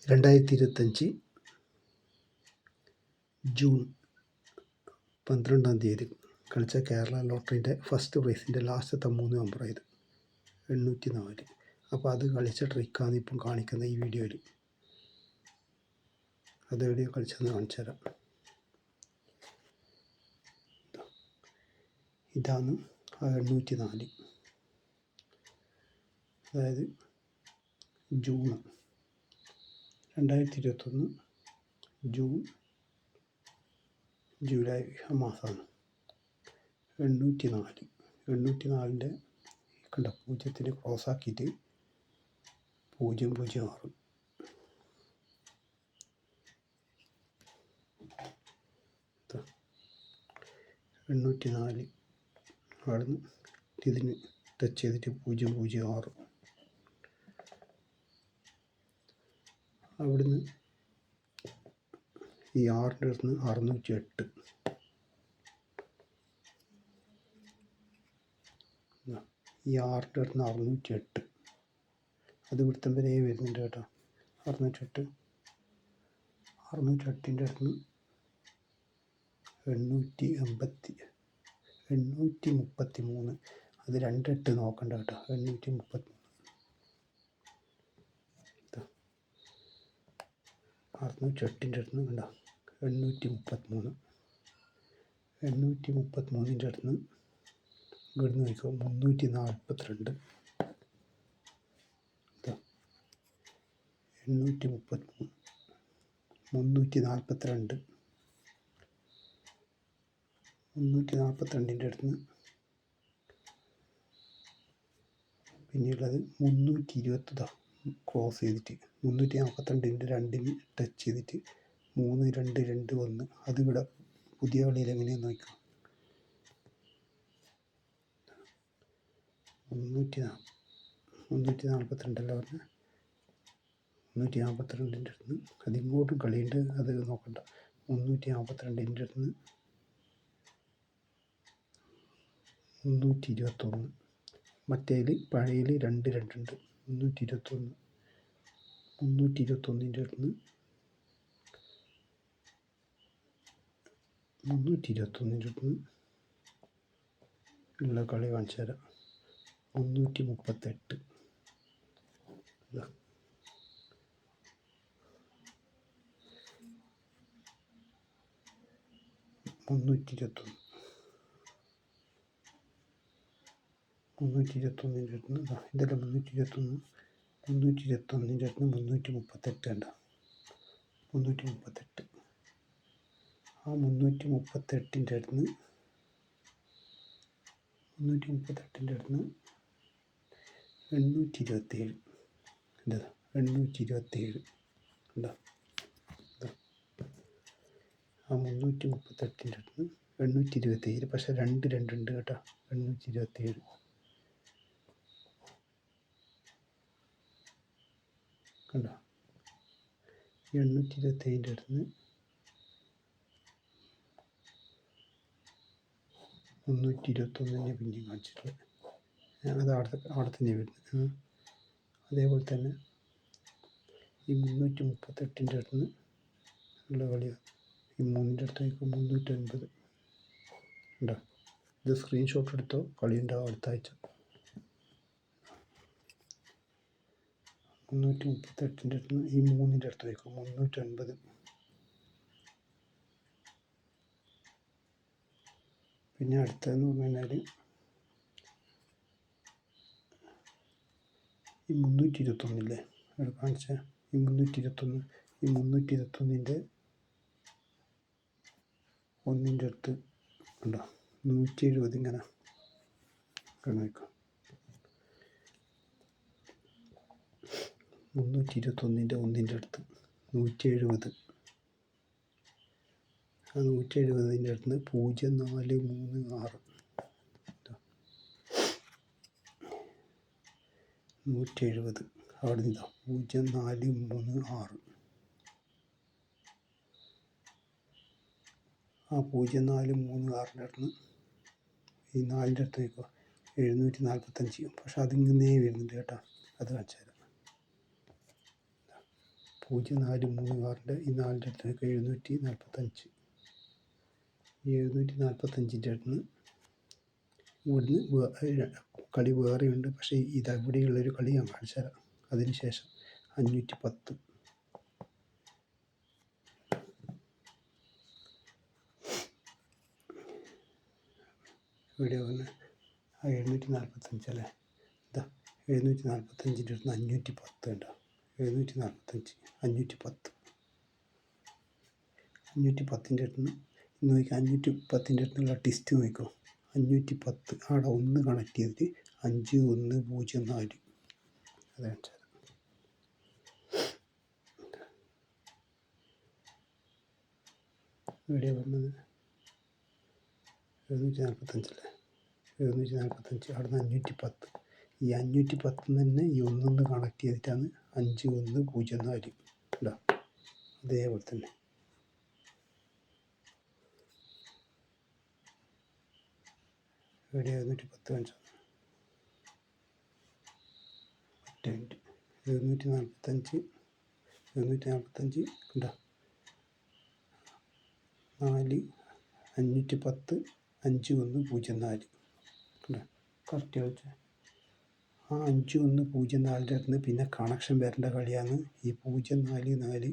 2025 June 12 കളിച്ച Kerala ലോട്ടറിൻ്റെ first പ്രൈസിൻ്റെ ലാസ്റ്റത്തെ 3 നമ്പറായത് 804. അപ്പോൾ അത് കളിച്ച ട്രിക്കാണ് ഇപ്പം കാണിക്കുന്നത് ഈ വീഡിയോയിൽ. അതെവിടെയോ കളിച്ചെന്ന് കാണിച്ചു തരാം. ഇതാണ് ആ 804, അതായത് ജൂൺ 2021 ജൂൺ ജൂലൈ മാസമാണ്. 804 കണ്ട 0 ക്രോസ് ആക്കിയിട്ട് 006. അവിടുന്ന് ഇതിന് ടച്ച് ചെയ്തിട്ട് 006. അവിടുന്ന് ഈ 6ൻ്റെ അടുത്ത് 608. ഈ 6ൻ്റെ അടുത്ത് 608 അത് ഇവിടുത്തെ വരെ വരുന്നുണ്ട് കേട്ടോ. 608 608ൻ്റെ അടുത്ത് 833. അത് 28 നോക്കണ്ട കേട്ടോ. 833 608ൻ്റെ അടുത്ത് കണ്ടോ 833. 833ൻ്റെ അടുത്ത് ഇവിടുന്ന് നോക്കിക്കോ 342. 833 342. 342ൻ്റെ അടുത്ത് പിന്നെയുള്ളത് 320 ക്രോസ് ചെയ്തിട്ട് 342ൻ്റെ 2ന് ടച്ച് ചെയ്തിട്ട് 3221. അതിവിടെ പുതിയ കളിയിൽ എങ്ങനെയാണെന്ന് നോക്കാം. 342 പറഞ്ഞ 342ൻ്റെ അടുത്ത് അതിങ്ങോട്ടും കളിയുണ്ട്, അത് നോക്കണ്ട. 342ൻ്റെ അടുത്ത് 321. മറ്റേതിൽ പഴയതിൽ 2 ഉണ്ട്. 321. 321ൻ്റെ അടുത്ത് 321ൻ്റെ അടുത്ത് ഉള്ള കളി കാണിച്ചു തരാം. 338. 321. 321ൻ്റെ അടുത്ത് ഇതെല്ലാം 321. 321ൻ്റെ അടുത്ത് 338 ഉണ്ട്. 338. ആ 338ൻ്റെ അടുത്ത് 827. എന്താ 827 ഉണ്ടോ. ആ 338ൻ്റെ അടുത്ത് 827. പക്ഷേ 2 ഉണ്ട് കേട്ടോ. 827 കണ്ടോ. 827ൻ്റെ അടുത്ത് 321 പിന്നെയും കാണിച്ചിട്ടുള്ളത്. അത് അവിടെ തന്നെ വരുന്നത്. അതേപോലെ തന്നെ ഈ 338ൻ്റെ അടുത്ത് ഉള്ള കളിയാണ്. ഈ 3ൻ്റെ അടുത്തേക്ക് 350 ഉണ്ടോ. ഇത് സ്ക്രീൻഷോട്ട് എടുത്തോ, കളി ഉണ്ടാവും അടുത്ത ആഴ്ച. 338ൻ്റെ അടുത്ത് ഈ 3ൻ്റെ അടുത്ത് വയ്ക്കും 350. പിന്നെ അടുത്തതെന്ന് പറഞ്ഞു കഴിഞ്ഞാൽ ഈ 321 അവിടെ കാണിച്ച ഈ 321. ഈ 321ൻ്റെ 1ൻ്റെ അടുത്ത് ഉണ്ടോ 170 ഇങ്ങനെ നോക്കാം. 321ൻ്റെ 1ൻ്റെ അടുത്ത് 170. ആ 170ൻ്റെ അടുത്ത് 0436. 170 അവിടെ നിന്നാ 0436. ആ 0436ൻ്റെ അടുത്ത് ഈ 4ൻ്റെ അടുത്ത് വയ്ക്കുക 745. പക്ഷെ അതിങ്ങനെ വരുന്നുണ്ട് കേട്ടോ. അത് കാണിച്ചു തരാം. 0436 ഈ 4ൻ്റെ അടുത്തേക്ക് 745. 745ൻ്റെ അടുത്ത് ഇവിടുന്ന് കളി വേറെയുണ്ട്. പക്ഷേ ഇവിടെയുള്ളൊരു കളി ഞാൻ കാണിച്ചു തരാം. അതിന് ശേഷം 510. ഇവിടെ വന്ന് 745 അല്ലേ, ഇതാ 745ൻ്റെ അടുത്ത് 510 ഉണ്ടോ. 745 510. 510ൻ്റെ അടുത്ത് നോക്കിയാൽ 510ൻ്റെ അടുത്തുള്ള ടിസ്റ്റ് നോക്കിക്കോ. 510 അവിടെ 1 കണക്ട് ചെയ്തിട്ട് 5104 അതാണ് ഇവിടെ പറഞ്ഞത്. 745 അല്ലേ, 745 അവിടെ നിന്ന് 510. ഈ 510 തന്നെ ഈ 1 കണക്ട് ചെയ്തിട്ടാണ് 5104 ഉണ്ടോ. അതേപോലെ തന്നെ ഇവിടെ 710 കാണിച്ചു. 745 ഉണ്ടോ. 4 510 5104 ഉണ്ടോ. കറക്റ്റ് കളിച്ച ആ 5104ൻ്റെ അടുത്ത് പിന്നെ കണക്ഷൻ വരേണ്ട കളിയാണ് ഈ 044.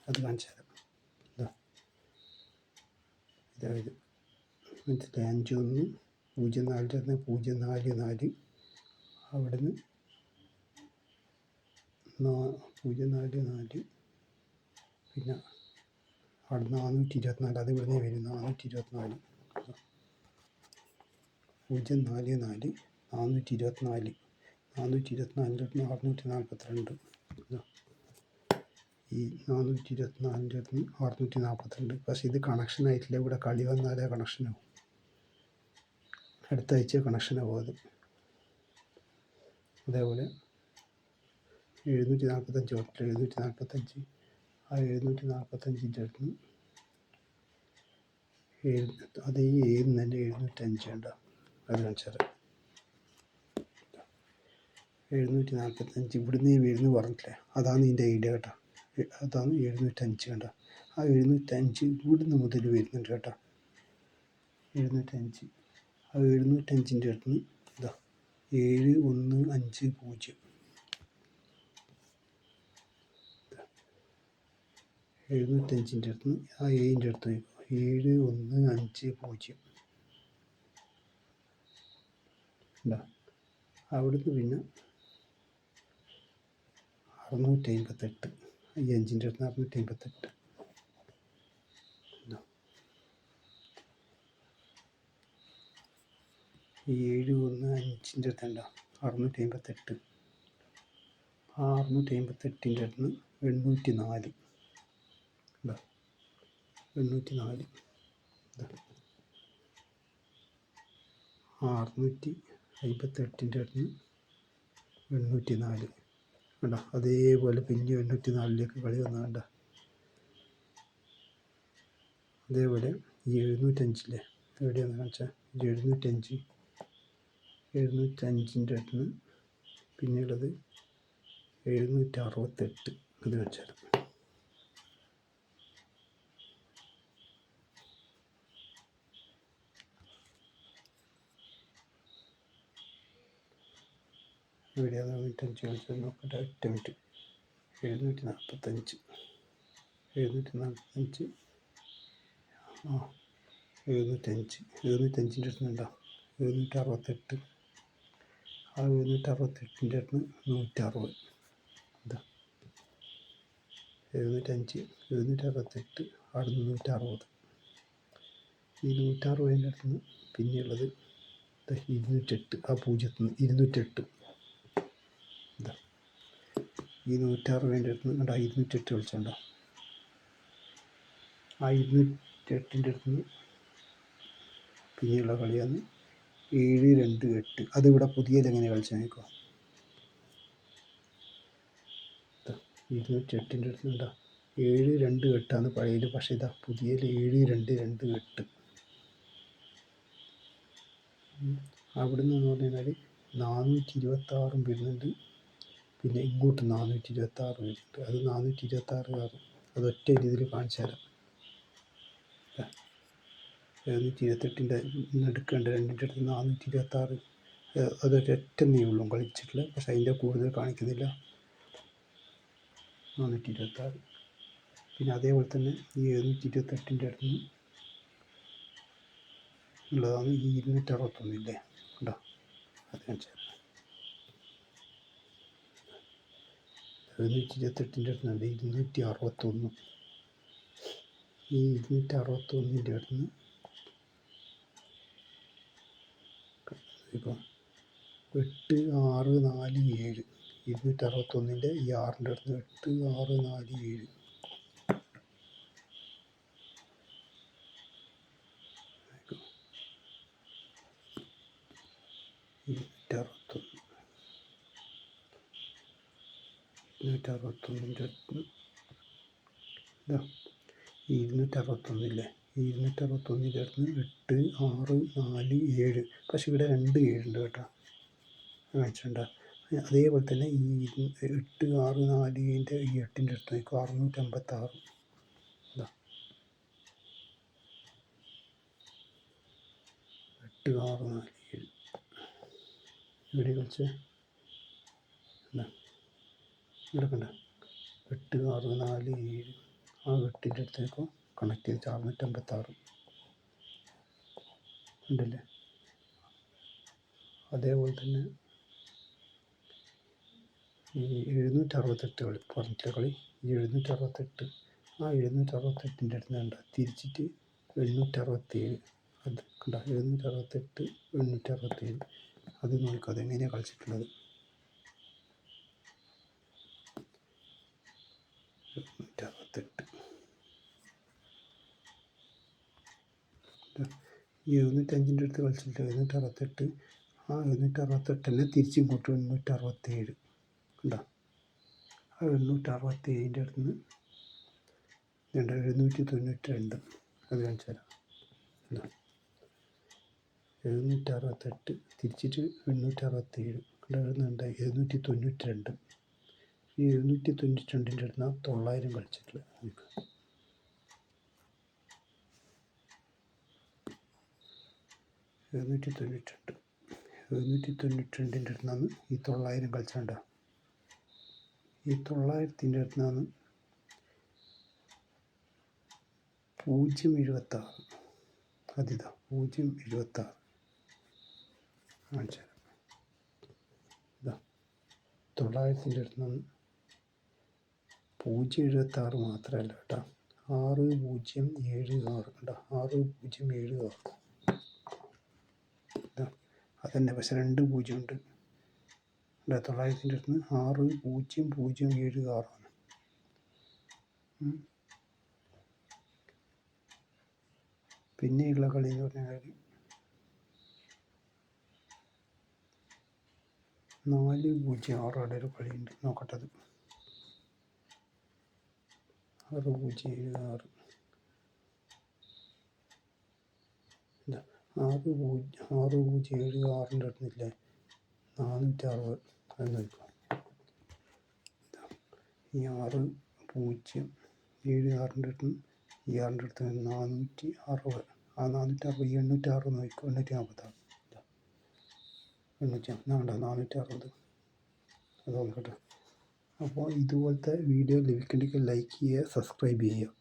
അത് കാണിച്ചു തരാം. ഇതായത് മനസ്സിലായി. 5104ൻ്റെ അടുത്ത് 044 അവിടുന്ന് 044 പിന്നെ അവിടെ 424. അത് ഇവിടുന്ന് വരും 424. 044 424 424ൻ്റെ അടുത്ത് 642. ഈ 424ൻ്റെ അടുത്ത് 642. പക്ഷേ ഇത് കണക്ഷൻ ആയിട്ടില്ല. ഇവിടെ കളി വന്നാലേ കണക്ഷനാവും. അടുത്ത ആഴ്ച കണക്ഷനാവും അത്. അതേപോലെ 745 745 ആ 745ൻ്റെ അടുത്ത് അതേ 7 തന്നെ 705 ഉണ്ടോ. അത് കാണിച്ചാൽ 745 ഇവിടുന്ന് വരുന്നു പറഞ്ഞിട്ടില്ലേ, അതാണ് ഇതിൻ്റെ ഐഡിയ കേട്ടോ. അതാണ് 705 കണ്ടോ. ആ 705 ഇവിടുന്ന് മുതൽ വരുന്നുണ്ട് കേട്ടോ. 705 ആ 705ൻ്റെ അടുത്ത് ഇതാ 7150. 705ൻ്റെ അടുത്ത് ആ 7ൻ്റെ അടുത്ത് 7150 ഉണ്ടോ. അവിടുന്ന് പിന്നെ 658. ഈ 5ൻ്റെ അടുത്ത് 658. ഈ 715ൻ്റെ അടുത്ത് ഉണ്ടോ 658. ആ 658ൻ്റെ അടുത്ത് 804 ഉണ്ടോ. 804 658ൻ്റെ അടുത്ത് 804 കണ്ടോ. അതേപോലെ പിന്നെ 804ലേക്ക് കളി വന്നണ്ട. അതേപോലെ ഈ 705 എവിടെയാണെന്ന് കാണിച്ചാൽ 705ൻ്റെ അടുത്ത് പിന്നെയുള്ളത് 768. അത് കാണിച്ചാൽ എവിടെയാണ് 705 കാണിച്ചാൽ നോക്കട്ടെ. 8 മിനിറ്റ്. 745 745 ആ 705ൻ്റെ അടുത്തുണ്ടോ 768. ആ 768ൻ്റെ അടുത്ത് 160. ഇതാ 705 768 അവിടെ 160. ഈ 160ൻ്റെ അടുത്ത് പിന്നെയുള്ളത് 208. ആ 0 208. ഇതാ ഈ 160ൻ്റെ അടുത്ത് കണ്ടോ 208 കളിച്ചുണ്ടോ. ആ 208ൻ്റെ അടുത്ത് പിന്നെയുള്ള കളിയാണ് 728. അതിവിടെ പുതിയത് എങ്ങനെ കളിച്ചാൽ നോക്കുക. 208ൻ്റെ അടുത്തുണ്ടോ 728 പഴയത്. പക്ഷേ ഇതാ പുതിയത് 7228. അവിടെ നിന്ന് പറഞ്ഞു കഴിഞ്ഞാൽ 426 വരുന്നുണ്ട്. പിന്നെ ഇങ്ങോട്ട് 426 വെച്ചിട്ട് അത് 426 അത് ഒറ്റ രീതിയിൽ കാണിച്ചു തരാം. 728ൻ്റെ എടുക്കേണ്ട രണ്ടിൻ്റെ അടുത്ത് 426 അതൊരൊറ്റ നീളവും കളിച്ചിട്ടില്ല, പക്ഷേ അതിൻ്റെ കൂടുതൽ കാണിക്കുന്നില്ല. 426. പിന്നെ അതേപോലെ തന്നെ ഈ 728ൻ്റെ അടുത്ത് ഉള്ളതാണ് ഈ 261 ഇല്ലേ, ഉണ്ടോ? അത് കാണിച്ചാൽ 728ൻ്റെ അടുത്തുണ്ട് 261. ഈ 261ൻ്റെ അടുത്ത് ഇപ്പോൾ 8, 6, 4, 7 261ൻ്റെ ഈ 6ൻ്റെ അടുത്ത് 8, 6, 4, 7 261ൻ്റെ അടുത്ത് 261 ഈ 261ൻ്റെ അടുത്ത് 8, 6, 4, 7 പക്ഷെ ഇവിടെ 2 7 ഉണ്ട് കേട്ടോ, കാണിച്ചിട്ടുണ്ട്. അതേപോലെ തന്നെ ഈ 8, 6, 4 7ൻ്റെ ഈ 8ൻ്റെ അടുത്ത് 656 8, 6, 4, 7 ഇവിടെ കളിച്ച് ഇവിടെ കണ്ട 8, 6, 4, 7 ആ 8ൻ്റെ അടുത്തേക്കും കണക്ട് ചെയ്ത് 656 ഉണ്ടല്ലേ. അതേപോലെ തന്നെ ഈ 768 പറഞ്ഞിട്ടുള്ള കളി ഈ 768 ആ 768ൻ്റെ അടുത്ത് വേണ്ട തിരിച്ചിട്ട് 867 അത് കണ്ട 768 867 അത് നോക്കുക അതെങ്ങനെയാണ് കളിച്ചിട്ടുള്ളത്. 768 705ൻ്റെ അടുത്ത് കളിച്ചിട്ട് 768 ആ 768 തിരിച്ചും കൂട്ടും 867 ഉണ്ടോ. ആ 867ൻ്റെ അടുത്ത് നിന്ന് 792 അത് കാണിച്ചു തരാം. 768 തിരിച്ചിട്ട് 867 എഴുതുന്നുണ്ട് 792. ഈ 792ൻ്റെ അടുത്ത് 900 കളിച്ചിട്ടുള്ളത്. 792ൻ്റെ അടുത്താണ് ഈ 900 കളിച്ചാണ്ട. ഈ 900ൻ്റെ അടുത്താണ് 076 അതിതാ 076 കാണിച്ചു തരാം. ഇതാ 900ൻ്റെ അടുത്താണ് 076 മാത്രമല്ല കേട്ടോ 6076 കേട്ടോ 6076 അതന്നെ, പക്ഷെ 2 0 ഉണ്ട്. 900ൻ്റെ അടുത്ത് 6076 ആണ്. പിന്നെയുള്ള കളി എന്ന് പറഞ്ഞാൽ 406 ഒരു കളിയുണ്ട്, നോക്കട്ടെ. അത് 6076 6076ൻ്റെ അടുത്തില്ലേ 460 അത് നോക്കാം. ഈ 6076ൻ്റെ അടുത്ത് ഈ 6ൻ്റെ അടുത്ത് 460 ആ 460 ഈ 806 നോക്കും 846 460 അത് നോക്കട്ടെ. അപ്പോൾ ഇതുപോലത്തെ വീഡിയോ ലഭിക്കണമെങ്കിൽ ലൈക്ക് ചെയ്യുക, സബ്സ്ക്രൈബ് ചെയ്യുക.